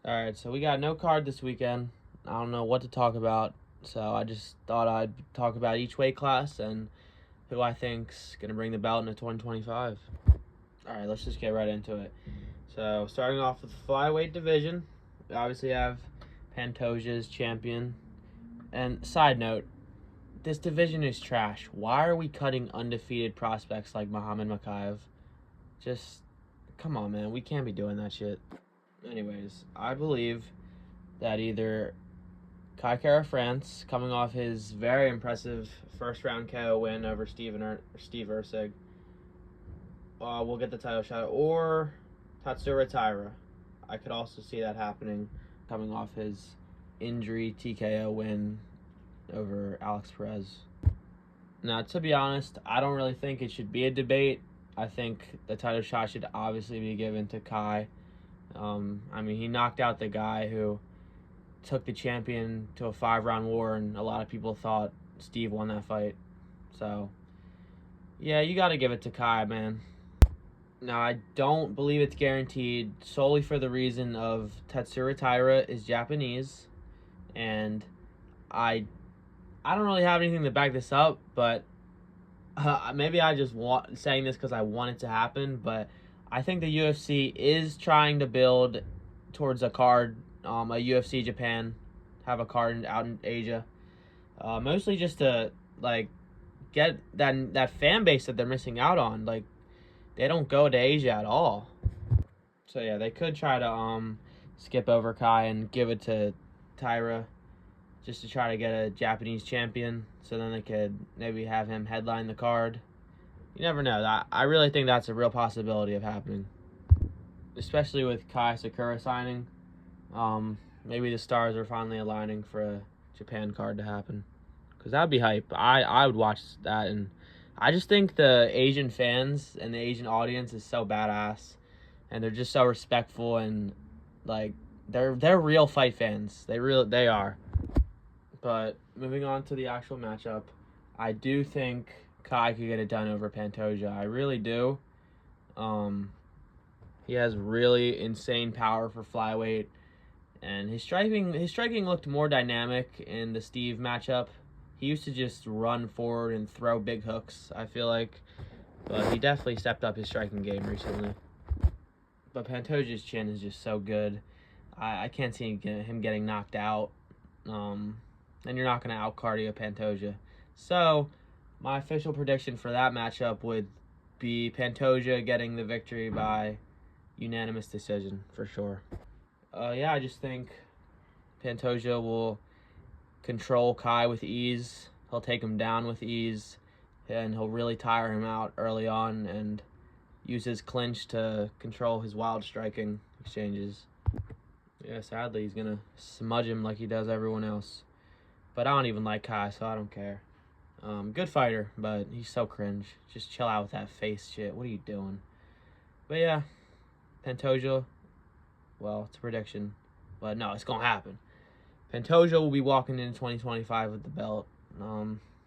Alright, so we got no card this weekend. I don't know what to talk about, so I just thought I'd talk about each weight class and who I think's going to bring the belt into 2025. Alright, let's just get right into it. So, starting off with the flyweight division, we obviously have Pantoja's champion. And side note, this division is trash. Why are we cutting undefeated prospects like Muhammad Makayev? Just, come on, man. We can't be doing that shit. Anyways, I believe that either Kai Kara France, coming off his very impressive first-round KO win over Steve Erceg, will get the title shot, or Tatsuro Taira. I could also see that happening, coming off his injury TKO win over Alex Perez. Now, to be honest, I don't really think it should be a debate. I think the title shot should obviously be given to Kai. He knocked out the guy who took the champion to a 5-round war, and a lot of people thought Steve won that fight. So, yeah, you got to give it to Kai, man. Now, I don't believe it's guaranteed solely for the reason of Tatsuro Taira is Japanese, and I don't really have anything to back this up, but maybe I just saying this because I want it to happen, but I think the UFC is trying to build towards a card, a UFC Japan, have a card out in Asia, mostly just to get that fan base that they're missing out on. Like, they don't go to Asia at all. So yeah, they could try to skip over Kai and give it to Taira, just to try to get a Japanese champion, so then they could maybe have him headline the card. You never know. I really think that's a real possibility of happening, especially with Kai Sakura signing. Maybe the stars are finally aligning for a Japan card to happen, because that would be hype. I would watch that, and I just think the Asian fans and the Asian audience is so badass, and they're just so respectful, and they're real fight fans. They are. But moving on to the actual matchup, I do think Kai could get it done over Pantoja. I really do. He has really insane power for flyweight, and his striking looked more dynamic in the Steve matchup. He used to just run forward and throw big hooks, I feel like, but he definitely stepped up his striking game recently. But Pantoja's chin is just so good. I can't see him getting knocked out. And you're not going to out-cardio Pantoja. So, my official prediction for that matchup would be Pantoja getting the victory by unanimous decision, for sure. I just think Pantoja will control Kai with ease. He'll take him down with ease, and he'll really tire him out early on and use his clinch to control his wild striking exchanges. Yeah, sadly, he's going to smudge him like he does everyone else. But I don't even like Kai, so I don't care. Good fighter, but he's so cringe. Just chill out with that face shit. What are you doing? But yeah, Pantoja, well, it's a prediction. But no, it's going to happen. Pantoja will be walking into 2025 with the belt.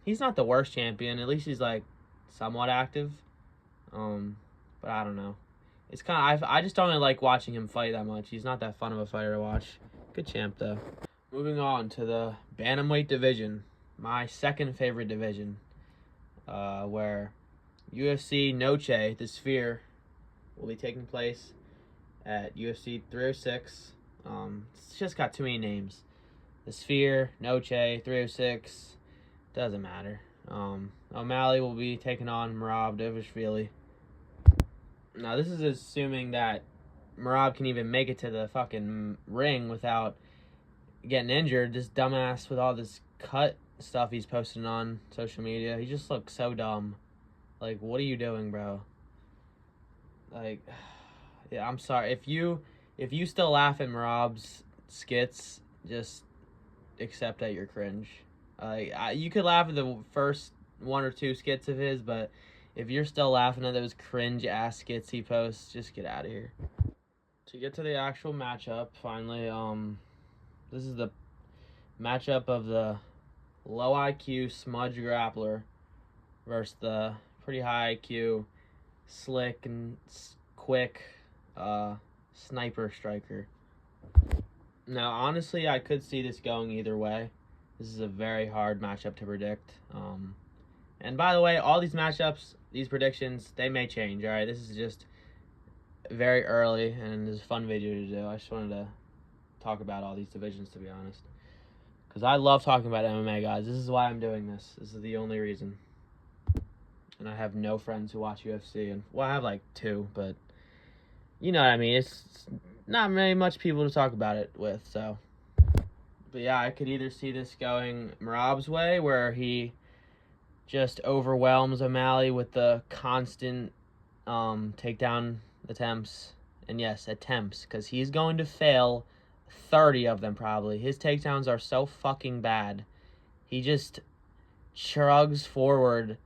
He's not the worst champion. At least he's, somewhat active. But I don't know. It's kind of, I just don't really like watching him fight that much. He's not that fun of a fighter to watch. Good champ, though. Moving on to the bantamweight division, my second favorite division, where UFC Noche, the Sphere, will be taking place at UFC 306. It's just got too many names. The Sphere, Noche, 306, doesn't matter. O'Malley will be taking on Merab. Now, this is assuming that Merab can even make it to the fucking ring without getting injured. This dumbass with all this cut stuff he's posting on social media, he just looks so dumb. Like, what are you doing, bro? Yeah, I'm sorry. If you still laugh at Merab's skits, just accept that you're cringe. You could laugh at the first one or two skits of his, but if you're still laughing at those cringe ass skits he posts, just get out of here. To get to the actual matchup, finally, this is the matchup of the low IQ smudge grappler versus the pretty high IQ, slick and quick sniper striker. Now, honestly, I could see this going either way. This is a very hard matchup to predict. And by the way, all these matchups, these predictions, they may change, all right? This is just very early, and it's a fun video to do. I just wanted to talk about all these divisions, to be honest. Because I love talking about MMA, guys. This is why I'm doing this. This is the only reason. And I have no friends who watch UFC. And well, I have like 2, but you know what I mean. It's not very much people to talk about it with, so. But yeah, I could either see this going Merab's way, where he just overwhelms O'Malley with the constant takedown attempts. And yes, attempts, because he's going to fail 30 of them probably. His takedowns are so fucking bad. He just shrugs forward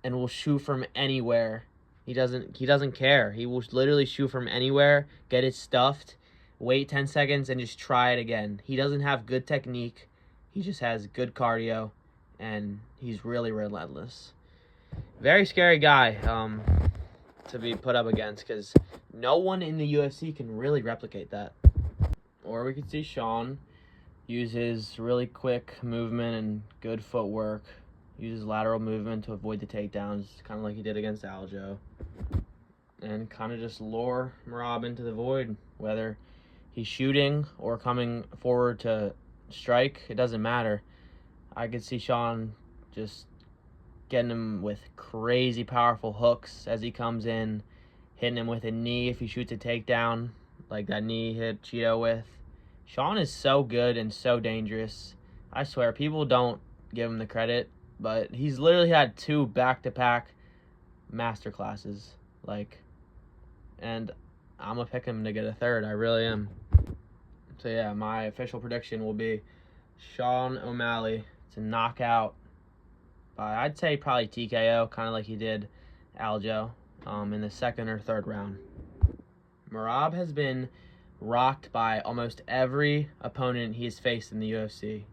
and will shoot from anywhere. He doesn't care. He will literally shoot from anywhere, get it stuffed, wait 10 seconds, and just try it again. He doesn't have good technique. He just has good cardio, and he's really relentless. Very scary guy to be put up against, because no one in the UFC can really replicate that. Or we could see Sean use his really quick movement and good footwork, use his lateral movement to avoid the takedowns, kind of like he did against Aljo, and kind of just lure Merab into the void. Whether he's shooting or coming forward to strike, it doesn't matter. I could see Sean just getting him with crazy powerful hooks as he comes in, hitting him with a knee if he shoots a takedown, like that knee hit Cheeto with. Sean is so good and so dangerous. I swear, people don't give him the credit, but he's literally had 2 back-to-back master classes. And I'm going to pick him to get a 3rd. I really am. So yeah, my official prediction will be Sean O'Malley to knock out by, I'd say, probably TKO, kind of like he did Aljo, in the 2nd or 3rd round. Merab has been rocked by almost every opponent he has faced in the UFC.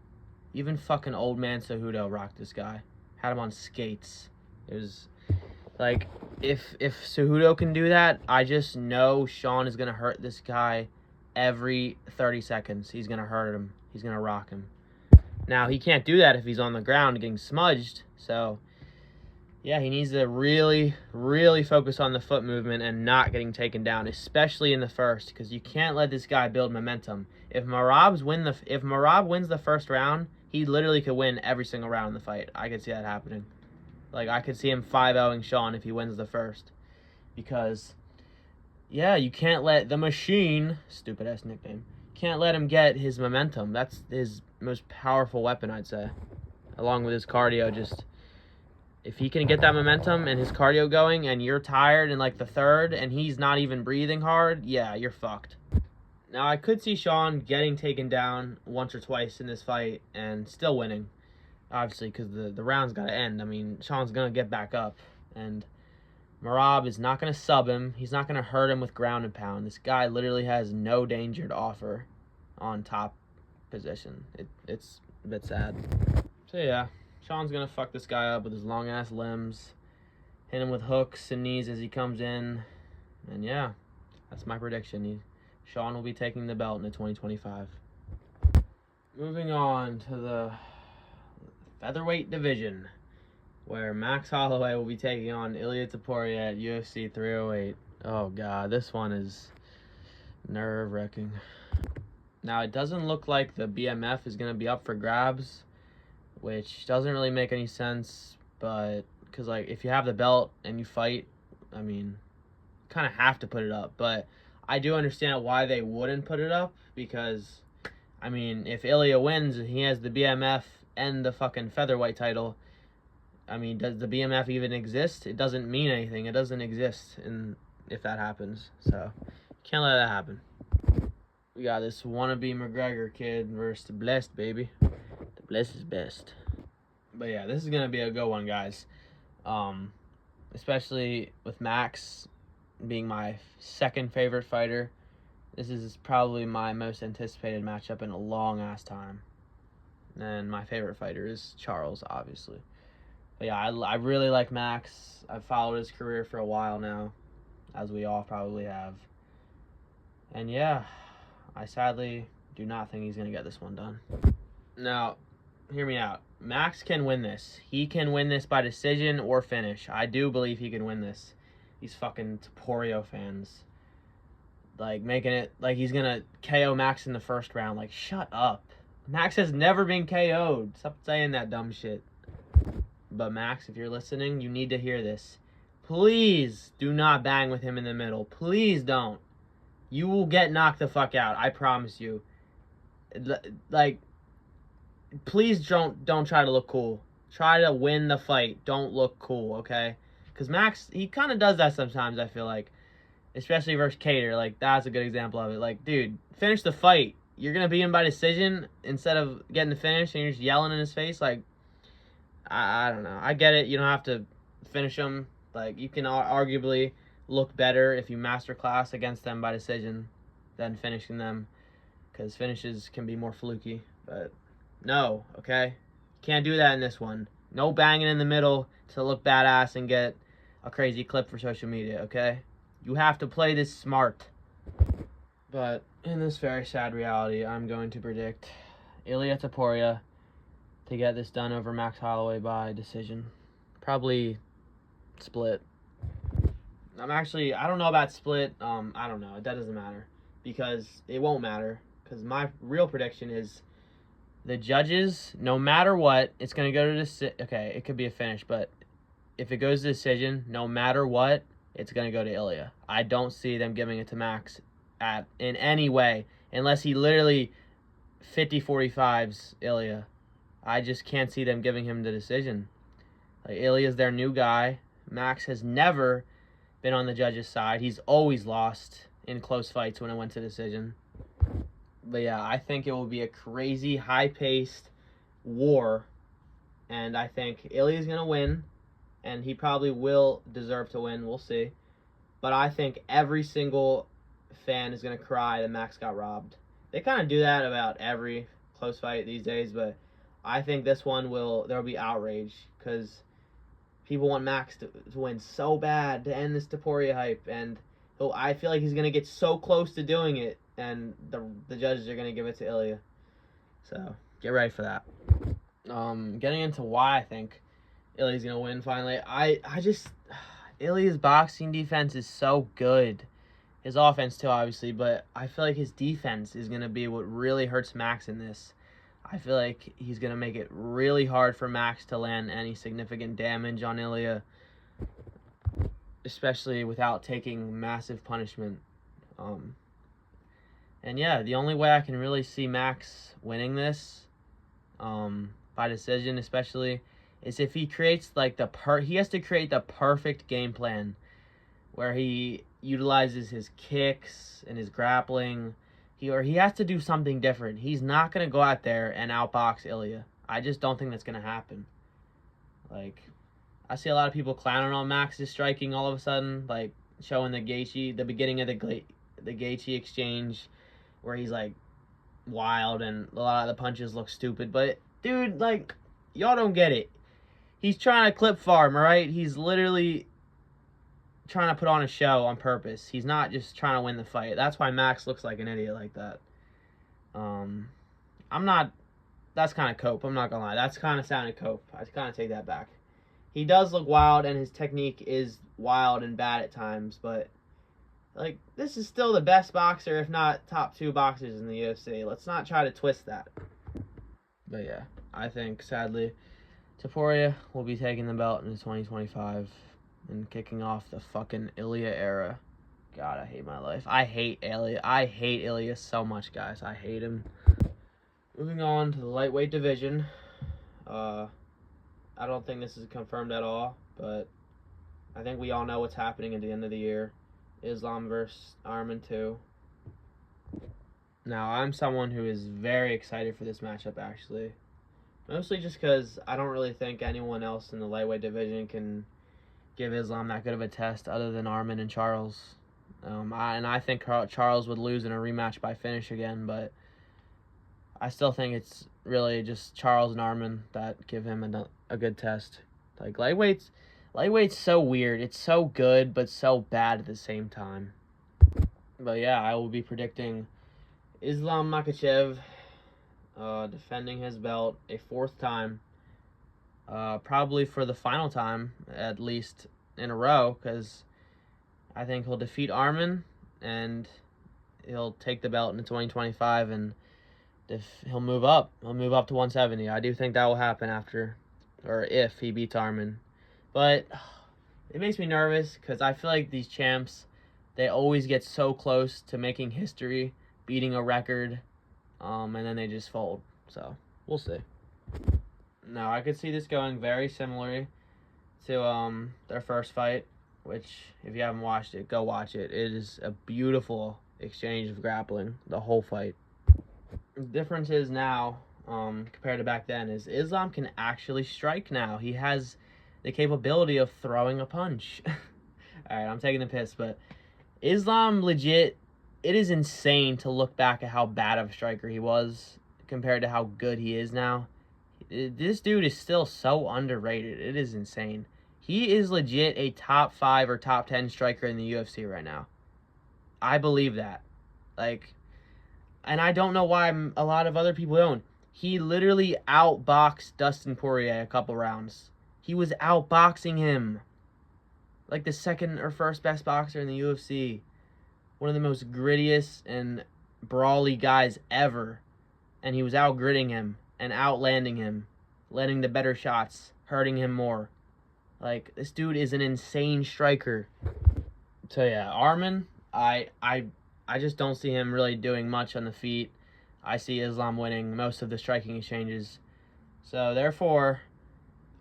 Even fucking old man Cejudo rocked this guy. Had him on skates. It was like, if Cejudo can do that, I just know Sean is going to hurt this guy every 30 seconds. He's going to hurt him. He's going to rock him. Now, he can't do that if he's on the ground getting smudged. So, yeah, he needs to really, really focus on the foot movement and not getting taken down, especially in the first, because you can't let this guy build momentum. If Merab wins the first round, he literally could win every single round in the fight. I could see that happening. Like, I could see him 5-0ing Sean if he wins the first. Because, yeah, you can't let the machine, stupid-ass nickname, can't let him get his momentum. That's his most powerful weapon, I'd say. Along with his cardio, just, if he can get that momentum and his cardio going and you're tired in, like, the 3rd and he's not even breathing hard, yeah, you're fucked. Now, I could see Sean getting taken down once or twice in this fight and still winning. Obviously, because the round's got to end. I mean, Sean's going to get back up. And Merab is not going to sub him. He's not going to hurt him with ground and pound. This guy literally has no danger to offer on top position. It's a bit sad. So, yeah, Sean's going to fuck this guy up with his long-ass limbs. Hit him with hooks and knees as he comes in. And, yeah, that's my prediction. Sean will be taking the belt in the 2025. Moving on to the featherweight division, where Max Holloway will be taking on Ilia Topuria at UFC 308. Oh god, this one is nerve-wracking. Now, it doesn't look like the BMF is going to be up for grabs, which doesn't really make any sense, but because, like, if you have the belt and you fight, I mean, kind of have to put it up. But I do understand why they wouldn't put it up, because, I mean, if Ilia wins, he has the BMF and the fucking featherweight title. I mean, does the BMF even exist? It doesn't mean anything. It doesn't exist if that happens. So, can't let that happen. We got this wannabe McGregor kid versus the Blessed, baby. The Blessed is best. But yeah, this is going to be a good one, guys. Especially with Max being my 2nd favorite fighter. This is probably my most anticipated matchup in a long-ass time. And my favorite fighter is Charles, obviously. But yeah, I really like Max. I've followed his career for a while now, as we all probably have. And yeah, I sadly Do not think he's going to get this one done. Now, hear me out. Max can win this. He can win this by decision or finish. I do believe he can win this. These fucking Topuria fans, like, making it like he's going to KO Max in the first round. Like, shut up. Max has never been KO'd. Stop saying that dumb shit. But Max, if you're listening, you need to hear this. Please do not bang with him in the middle. Please don't. You will get knocked the fuck out. I promise you. Like, please don't try to look cool. Try to win the fight. Don't look cool, okay? Because Max, he kind of does that sometimes, I feel like. Especially versus Cater. Like, that's a good example of it. Like, dude, finish the fight. You're going to beat him by decision instead of getting the finish and you're just yelling in his face. Like, I don't know. I get it. You don't have to finish him. Like, you can arguably look better if you masterclass against them by decision than finishing them. Because finishes can be more fluky. But no, okay? Can't do that in this one. No banging in the middle to look badass and get a crazy clip for social media, okay? You have to play this smart. But in this very sad reality, I'm going to predict Ilia Topuria to get this done over Max Holloway by decision. Probably split. I don't know about split. I don't know. That doesn't matter. Because it won't matter. Because my real prediction is the judges, no matter what, it's going to go to decision. Okay, it could be a finish, but if it goes to decision, no matter what, it's going to go to Ilia. I don't see them giving it to Max in any way, unless he literally 50-45s Ilia. I just can't see them giving him the decision. Like, Ilia's their new guy. Max has never been on the judge's side. He's always lost in close fights when it went to decision. But yeah, I think it will be a crazy, high-paced war. And I think Ilia's going to win. And he probably will deserve to win. We'll see. But I think every single fan is going to cry that Max got robbed. They kind of do that about every close fight these days. But I think this one there will be outrage. Because people want Max to win so bad to end this Topuria hype. And I feel like he's going to get so close to doing it. And the judges are going to give it to Ilia. So, get ready for that. Getting into why I think Ilia's going to win finally. Ilia's boxing defense is so good. His offense too, obviously. But I feel like his defense is going to be what really hurts Max in this. I feel like he's going to make it really hard for Max to land any significant damage on Ilia. Especially without taking massive punishment. And yeah, the only way I can really see Max winning this, by decision especially, is if he creates like he has to create the perfect game plan where he utilizes his kicks and his grappling. He has to do something different. He's not going to go out there and outbox Ilia. I just don't think that's going to happen. Like, I see a lot of people clowning on Max's striking all of a sudden, like showing the beginning of the Gaethje exchange, where he's like wild and a lot of the punches look stupid. But dude, like, y'all don't get it. He's trying to clip farm, all right? He's literally trying to put on a show on purpose. He's not just trying to win the fight. That's why Max looks like an idiot like that. That's kind of cope. I'm not gonna lie. That's kind of sounded cope. I kind of take that back. He does look wild, and his technique is wild and bad at times, but like, this is still the best boxer, if not top 2 boxers in the UFC. Let's not try to twist that. But yeah, I think, sadly, Topuria will be taking the belt in 2025 and kicking off the fucking Ilia era. God, I hate my life. I hate Ilia. I hate Ilia so much, guys. I hate him. Moving on to the lightweight division. I don't think this is confirmed at all, but I think we all know what's happening at the end of the year. Islam versus Arman 2. Now, I'm someone who is very excited for this matchup, actually. Mostly just because I don't really think anyone else in the lightweight division can give Islam that good of a test other than Arman and Charles. I think Charles would lose in a rematch by finish again, but I still think it's really just Charles and Arman that give him a good test. Like, lightweight's so weird. It's so good, but so bad at the same time. But yeah, I will be predicting Islam Makhachev defending his belt a fourth time, probably for the final time, at least in a row, because I think he'll defeat Arman and he'll take the belt in 2025, and he'll move up. He'll move up to 170. I do think that will happen after, or if he beats Arman. But it makes me nervous because I feel like these champs, they always get so close to making history, beating a record, and then they just fold. So we'll see. No, I could see this going very similarly to their first fight, which if you haven't watched it, go watch it. It is a beautiful exchange of grappling, the whole fight. The difference is now, compared to back then, is Islam can actually strike now. He has the capability of throwing a punch. Alright, I'm taking the piss, but Islam legit, it is insane to look back at how bad of a striker he was compared to how good he is now. This dude is still so underrated. It is insane. He is legit a top 5 or top 10 striker in the UFC right now. I believe that. And I don't know why a lot of other people don't. He literally outboxed Dustin Poirier a couple rounds. He was outboxing him. Like the second or first best boxer in the UFC. One of the most grittiest and brawly guys ever. And he was outgritting him and outlanding him. Landing the better shots. Hurting him more. Like, this dude is an insane striker. So yeah, Arman, I just don't see him really doing much on the feet. I see Islam winning most of the striking exchanges. So therefore,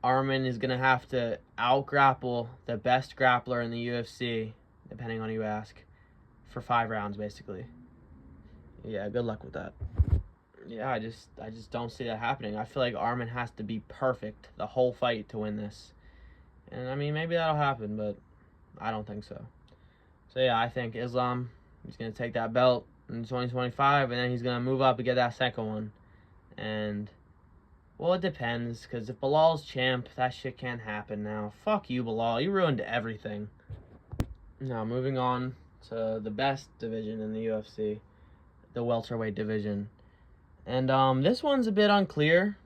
Arman is going to have to out-grapple the best grappler in the UFC, depending on who you ask, for 5 rounds, basically. Yeah, good luck with that. Yeah, I just don't see that happening. I feel like Arman has to be perfect the whole fight to win this. And, I mean, maybe that'll happen, but I don't think so. So, yeah, I think Islam, he's going to take that belt in 2025, and then he's going to move up and get that second one. And, well, it depends, because if Bilal's champ, that shit can't happen now. Fuck you, Bilal. You ruined everything. Now, moving on to the best division in the UFC, the welterweight division. And this one's a bit unclear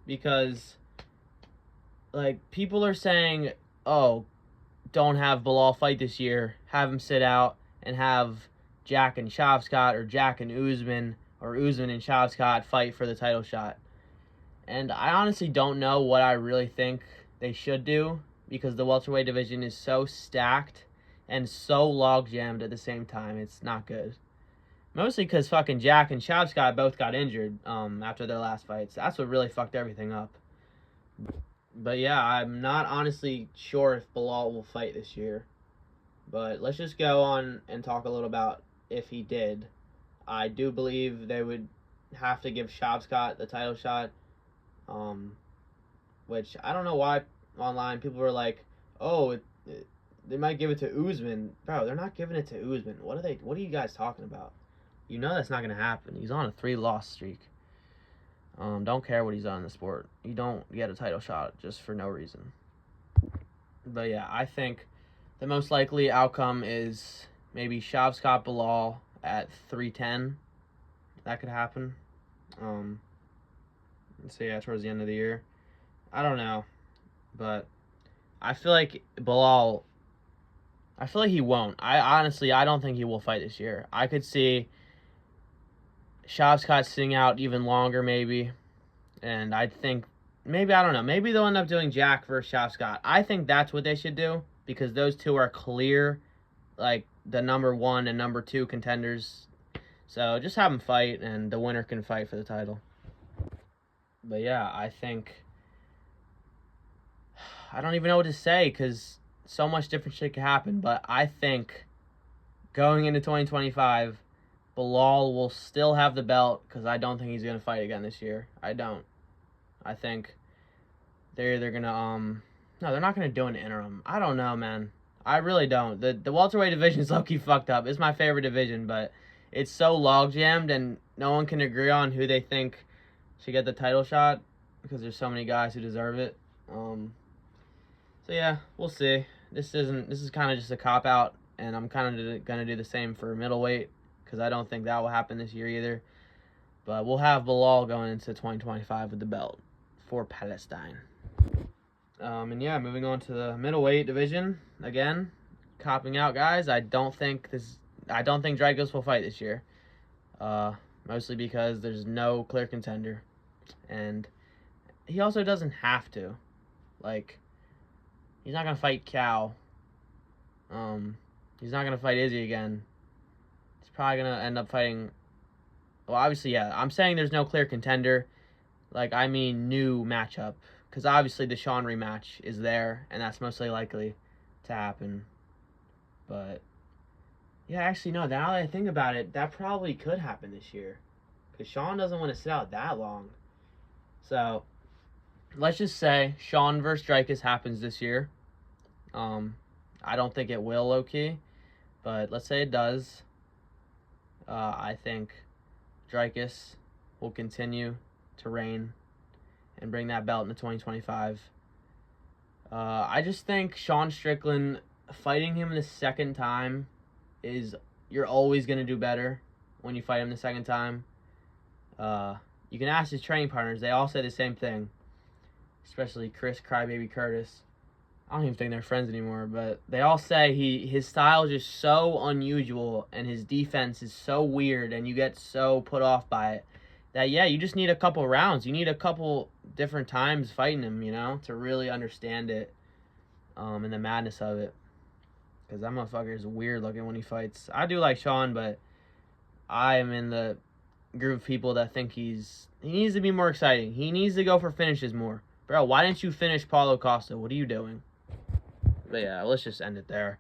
because, like, people are saying, oh, don't have Bilal fight this year. Have him sit out and have Jack and Shavkat or Jack and Usman or Usman and Shavkat fight for the title shot. And I honestly don't know what I really think they should do because the welterweight division is so stacked and so log-jammed at the same time. It's not good. Mostly because fucking Jack and Shavkat both got injured after their last fights. That's what really fucked everything up. But yeah, I'm not honestly sure if Bilal will fight this year. But let's just go on and talk a little about if he did. I do believe they would have to give Shavkat the title shot. Which I don't know why online people were like, oh, they might give it to Usman. Bro, they're not giving it to Usman. What are you guys talking about? You know that's not going to happen. He's on a 3-loss streak. Don't care what he's on in the sport. You don't get a title shot just for no reason. But yeah, I think the most likely outcome is maybe Shavkat Bilal at 310. That could happen. So yeah, towards the end of the year. I don't know. But I feel like Bilal, I feel like he won't. I don't think he will fight this year. I could see Shavkat sitting out even longer, maybe. And I think, maybe, I don't know. Maybe they'll end up doing Jack versus Shavkat. I think that's what they should do. Because those two are clear, like, the number 1 and number 2 contenders. So, just have them fight, and the winner can fight for the title. But yeah, I think, I don't even know what to say, because so much different shit can happen. But I think, going into 2025... Bilal will still have the belt because I don't think he's going to fight again this year. I don't. I think they're going to, no, they're not going to do an interim. I don't know, man. I really don't. The welterweight division is low-key fucked up. It's my favorite division, but it's so log-jammed and no one can agree on who they think should get the title shot because there's so many guys who deserve it. So, yeah, we'll see. This is kind of just a cop-out, and I'm kind of going to do the same for middleweight. because I don't think that will happen this year either. But we'll have Bilal going into 2025 with the belt for Palestine. And yeah, moving on to the middleweight division again, copping out guys. I don't think Dricus will fight this year. Mostly because there's no clear contender, and he also doesn't have to. Like, he's not gonna fight Cal. He's not gonna fight Izzy again. He's probably gonna end up fighting. Well, obviously, yeah. I'm saying there's no clear contender. Like, I mean, new matchup. Because obviously the Sean rematch is there, and that's mostly likely to happen. But, yeah, actually, no, now that I think about it, that probably could happen this year. Because Sean doesn't want to sit out that long. So, let's just say Sean versus Dricus happens this year. I don't think it will, low-key. But let's say it does. I think Dricus will continue to reign and bring that belt into 2025. I just think Sean Strickland, fighting him the second time, you're always going to do better when you fight him the second time. You can ask his training partners. They all say the same thing, especially Chris Crybaby Curtis. I don't even think they're friends anymore, but they all say his style is just so unusual and his defense is so weird and you get so put off by it that, yeah, you just need a couple rounds. You need a couple different times fighting him, to really understand it and the madness of it. Because that motherfucker is weird looking when he fights. I do like Sean, but I am in the group of people that think he needs to be more exciting. He needs to go for finishes more. Bro, why didn't you finish Paulo Costa? What are you doing? But yeah, let's just end it there.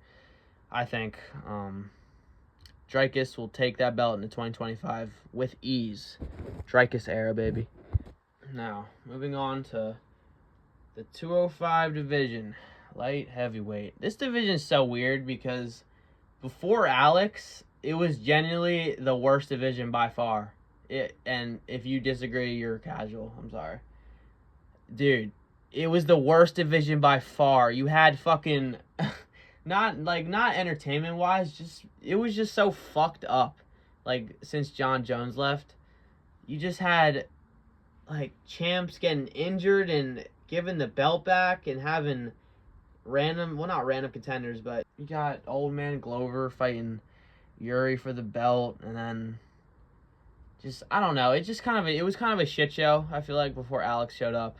I think Dricus will take that belt into 2025 with ease. Dricus era, baby. Now, moving on to the 205 division, light heavyweight. This division is so weird because before Alex, it was genuinely the worst division by far. And if you disagree, you're casual. I'm sorry. Dude, it was the worst division by far. You had fucking not entertainment wise, it was just so fucked up. Like, since John Jones left, you just had like champs getting injured and giving the belt back and having not random contenders, but you got old man Glover fighting Yuri for the belt, and then I don't know. It was kind of a shit show, I feel like, before Alex showed up.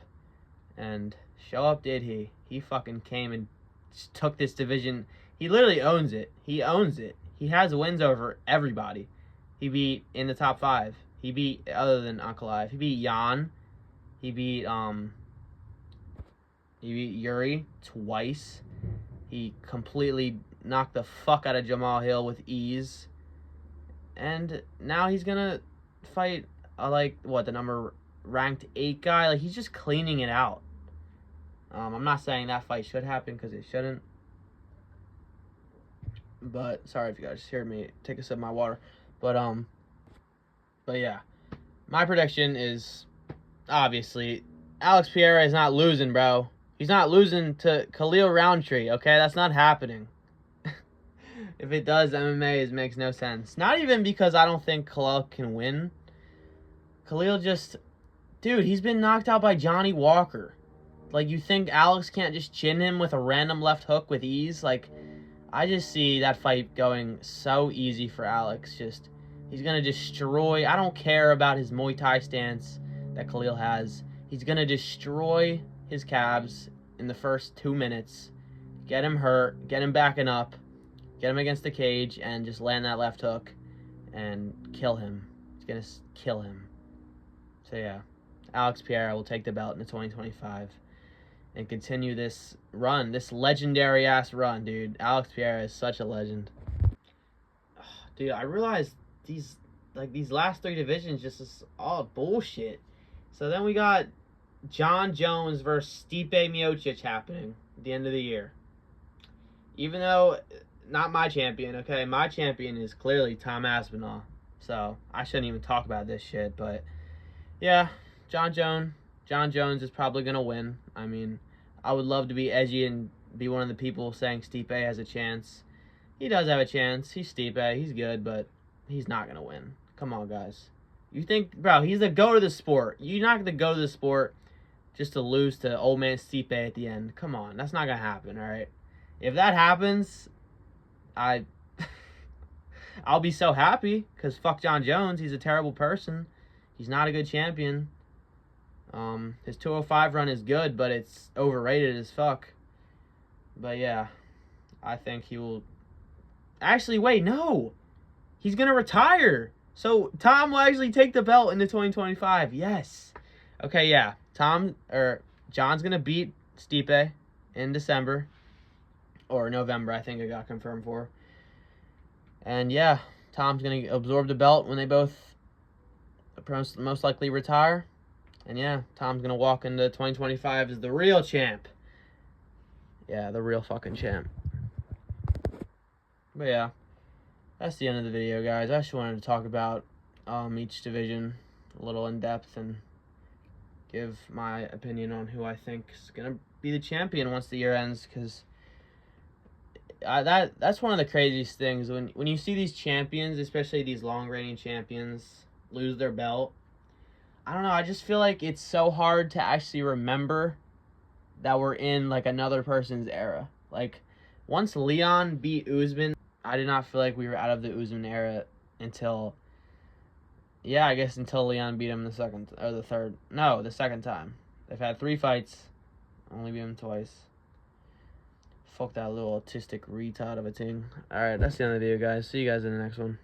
And show up did he. He fucking came and just took this division. He literally owns it. He owns it. He has wins over everybody. He beat in the top 5. He beat, other than Ankalaev, he beat Jan. He beat Yuri twice. He completely knocked the fuck out of Jamal Hill with ease. And now he's gonna fight the number ranked 8 guy. Like, he's just cleaning it out. I'm not saying that fight should happen, because it shouldn't. But sorry if you guys hear me take a sip of my water. But yeah, my prediction is obviously Alex Pereira is not losing, bro. He's not losing to Khalil Roundtree. Okay, that's not happening. If it does, MMA makes no sense. Not even because I don't think Khalil can win. Khalil dude, he's been knocked out by Johnny Walker. Like, you think Alex can't just chin him with a random left hook with ease? Like, I just see that fight going so easy for Alex. He's going to destroy. I don't care about his Muay Thai stance that Khalil has. He's going to destroy his calves in the first 2 minutes. Get him hurt. Get him backing up. Get him against the cage and just land that left hook and kill him. He's going to kill him. So, yeah. Alex Pereira will take the belt in 2025 and continue this run, this legendary-ass run, dude. Alex Pereira is such a legend. Dude, I realized these last 3 divisions just is all bullshit. So then we got John Jones versus Stipe Miocic happening at the end of the year. Even though, not my champion, okay? My champion is clearly Tom Aspinall. So I shouldn't even talk about this shit, but yeah, John Jones is probably going to win. I mean, I would love to be edgy and be one of the people saying Stipe has a chance. He does have a chance. He's Stipe. He's good, but he's not going to win. Come on, guys. You think, bro, he's the GOAT of the sport. You're not going to go to the sport just to lose to old man Stipe at the end. Come on. That's not going to happen, all right? If that happens, I'll be so happy because fuck John Jones. He's a terrible person. He's not a good champion. His 205 run is good, but it's overrated as fuck. But yeah, I think he will. Actually, wait, no. He's going to retire. So Tom will actually take the belt in the 2025. Yes. Okay, yeah. John's going to beat Stipe in December. Or November, I think it got confirmed for. And yeah, Tom's going to absorb the belt when they both most likely retire. And yeah, Tom's going to walk into 2025 as the real champ. Yeah, the real fucking champ. But yeah, that's the end of the video, guys. I just wanted to talk about each division a little in depth and give my opinion on who I think is going to be the champion once the year ends, because that's one of the craziest things. When you see these champions, especially these long-reigning champions, lose their belt, I don't know, I just feel like it's so hard to actually remember that we're in, like, another person's era. Like, once Leon beat Usman, I did not feel like we were out of the Usman era until, yeah, I guess until Leon beat him the second time. They've had 3 fights, only beat him twice. Fuck that little autistic retard of a thing. Alright, that's the end of the video, guys. See you guys in the next one.